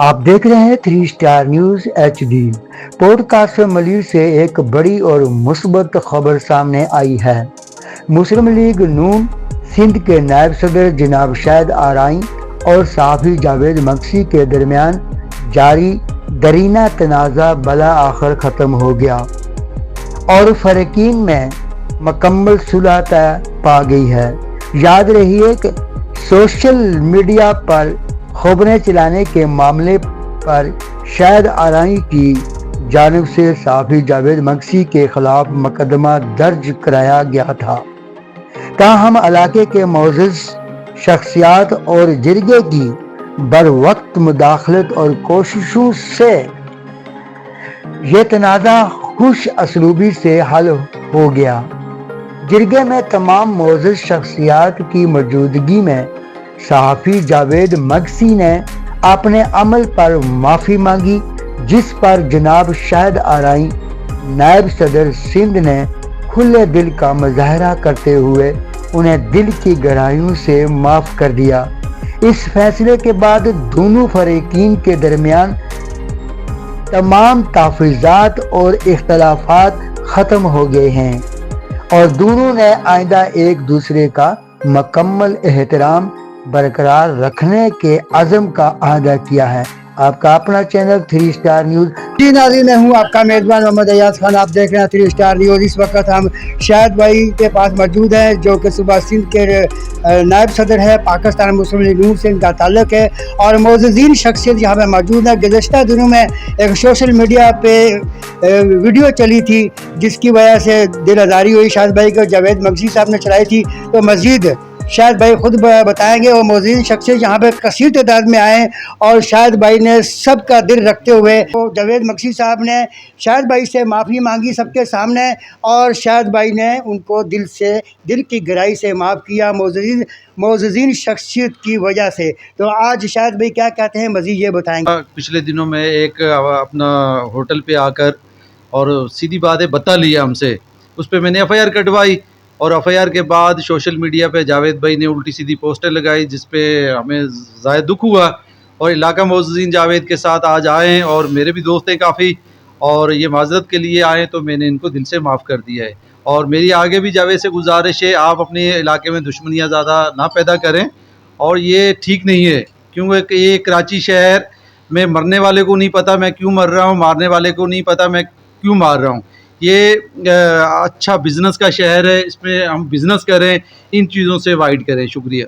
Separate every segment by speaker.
Speaker 1: आप देख रहे हैं 3 star news HD। Podcast Malir से एक बड़ी और मुस्बत खबर सामने आई है। मुस्लिम लीग नून सिंध के नायब सदर जनाब शाहिद आराई और सहाफ़ी जावेद मक्सी के दरमियान जारी दरीना तनाज़ा बला आखिर ख़त्म हो गया और फ़रकीन में मुकम्मल सुलह तय पा गई है। याद रहिए कि सोशल मीडिया पर खबरें चलाने के मामले पर शाहिद आराई की जानिब से सहाफ़ी जावेद मक्सी के खिलाफ मुकदमा दर्ज कराया गया था। ताहम इलाके के मोअज़्ज़ज़ शख्सियात और जिरगे की बर वक्त मुदाखलत और कोशिशों से ये तनाज़ा खुश असलूबी से हल हो गया। जिरगे में तमाम मोअज़्ज़ज़ शख्सियात की मौजूदगी में सहाफ़ी जावेद मक्सी ने अपने अमल पर माफ़ी मांगी, जिस पर जनाब शाहिद आराई नायब सदर सिंध ने खुले दिल का मुजाहरा करते हुए उन्हें दिल की गहराइयों से माफ़ कर दिया। इस फैसले के बाद दोनों फरीकीन के दरमियान तमाम तहफ़्फ़ुज़ात और इख्तलाफात ख़त्म हो गए हैं और दोनों ने आइंदा एक दूसरे का मुकम्मल एहतराम बरकरार रखने के अज़म का अहदा किया है। आपका अपना चैनल 3 स्टार न्यूज़।
Speaker 2: जी नाज़रीन, मैं हूँ आपका मेज़बान मोहम्मद अयाज खान। आप देख रहे हैं 3 स्टार न्यूज़। इस वक्त हम शाहिद भाई के पास मौजूद हैं, जो कि सूबा सिंध के नायब सदर है। पाकिस्तान मुस्लिम लीग नून से इनका ताल्लुक़ है और मोअज़्ज़ज़ीन शख्सियत यहाँ पर मौजूद है। गुज़श्ता दिनों में एक सोशल मीडिया पे वीडियो चली थी, जिसकी वजह से दिल आज़ारी हुई। शाहिद भाई को जावेद मक्सी साहब ने चलाई थी, तो मज़ीद शाहिद भाई खुद बताएंगे। और मोअज़्ज़ज़ीन शख्सियत यहाँ पे कसीर तादाद में आए और शाहिद भाई ने सबका दिल रखते हुए तो जावेद मक्सी साहब ने शाहिद भाई से माफ़ी मांगी सबके सामने और शाहिद भाई ने उनको दिल की गहराई से माफ़ किया मोअज़्ज़ज़ीन शख्सियत की वजह से। तो आज शाहिद भाई क्या कहते हैं, मज़ीद ये बताएंगे।
Speaker 3: पिछले दिनों में एक अपना होटल पे आकर और सीधी बातें बता लिया हमसे, उस पर मैंने FIR कटवाई और FIR के बाद सोशल मीडिया पे जावेद भाई ने उल्टी सीधी पोस्टर लगाई, जिस पे हमें ज़ाहिर दुख हुआ और इलाका मोअज़्ज़ज़ीन जावेद के साथ आज आए हैं और मेरे भी दोस्त हैं काफ़ी, और ये माज़रत के लिए आए, तो मैंने इनको दिल से माफ़ कर दिया है। और मेरी आगे भी जावेद से गुजारिश है, आप अपने इलाके में दुश्मनियाँ ज़्यादा ना पैदा करें और ये ठीक नहीं है, क्योंकि ये कराची शहर में मरने वाले को नहीं पता मैं क्यों मर रहा हूँ, मारने वाले को नहीं पता मैं क्यों मार रहा हूँ। ये अच्छा बिज़नेस का शहर है, इसमें हम बिज़नेस करें, इन चीज़ों से अवॉइड करें। शुक्रिया।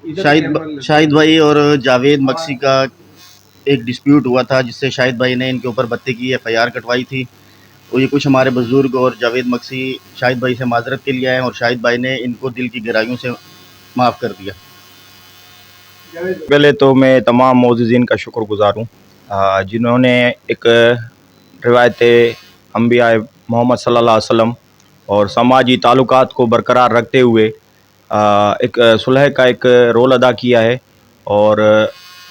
Speaker 4: शाहिद भाई और जावेद मक्सी का एक डिस्प्यूट हुआ था, जिससे शाहिद भाई ने इनके ऊपर बत्ते की FIR कटवाई थी। तो ये कुछ हमारे बुज़ुर्ग और जावेद मक्सी शाहिद भाई से माज़रत के लिए आए और शाहिद भाई ने इनको दिल की गहराइयों से माफ़ कर दिया।
Speaker 5: पहले तो मैं तमाम मोअज़्ज़ज़ीन का शुक्रगुज़ार हूँ, जिन्होंने एक रिवायत अंबिया मोहम्मद सल्लल्लाहु अलैहि वसल्लम और समाजी ताल्लुकात को बरकरार रखते हुए एक सुलह का एक रोल अदा किया है। और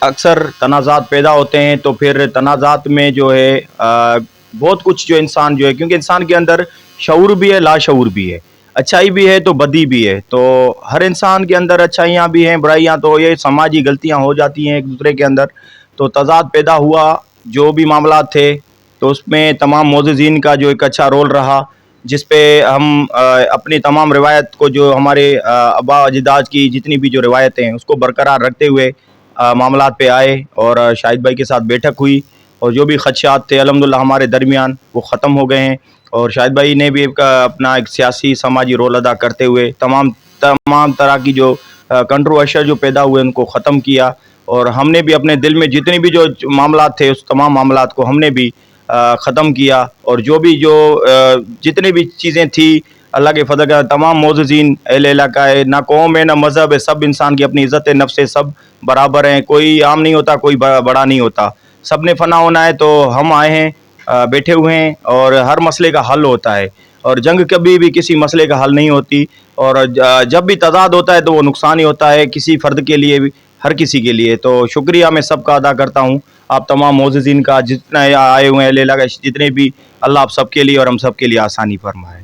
Speaker 5: अक्सर तनाज़ात पैदा होते हैं, तो फिर तनाज़ात में जो है बहुत कुछ जो इंसान जो है, क्योंकि इंसान के अंदर शऊर भी है, लाशऊर भी है, अच्छाई भी है तो बदी भी है। तो हर इंसान के अंदर अच्छाइयाँ भी हैं, बुराइयाँ, तो ये समाजी गलतियाँ हो जाती हैं एक दूसरे के अंदर। तो तज़ाद पैदा हुआ, जो भी मामला थे, तो उसमें तमाम मोअज़्ज़ज़ीन का जो एक अच्छा रोल रहा, जिस पे हम अपनी तमाम रिवायत को, जो हमारे आबा अजदाद की जितनी भी जो रिवायतें हैं, उसको बरकरार रखते हुए मामलात पे आए और शाहिद भाई के साथ बैठक हुई और जो भी खदशात थे अल्हम्दुलिल्लाह हमारे दरमियान वो ख़त्म हो गए हैं। और शाहिद भाई ने भी अपना एक सियासी समाजी रोल अदा करते हुए तमाम तरह की जो कंट्रोवर्शियल जो पैदा हुए उनको ख़त्म किया। और हमने भी अपने दिल में जितनी भी जो मामलात थे, उस तमाम मामलात को हमने भी ख़त्म किया। और जो भी जितनी भी चीज़ें थी, अल्लाह के फज़ल का तमाम मोअज़्ज़ज़ीन अहले इलाका है, ना कौम है ना मज़हब है, सब इंसान की अपनी इज़्ज़त नफ्स है, सब बराबर हैं, कोई आम नहीं होता, कोई बड़ा नहीं होता, सब ने फ़ना होना है। तो हम आए हैं, बैठे हुए हैं और हर मसले का हल होता है और जंग कभी भी किसी मसले का हल नहीं होती। और जब भी तज़ाद होता है तो वो नुकसान ही होता है, किसी फ़र्द के लिए भी, हर किसी के लिए। तो शुक्रिया मैं सबका अदा करता हूँ, आप तमाम मोअज़्ज़ज़ीन का, जितना आए हुए हैं, जितने भी, अल्लाह आप सबके लिए और हम सब के लिए आसानी फरमाए।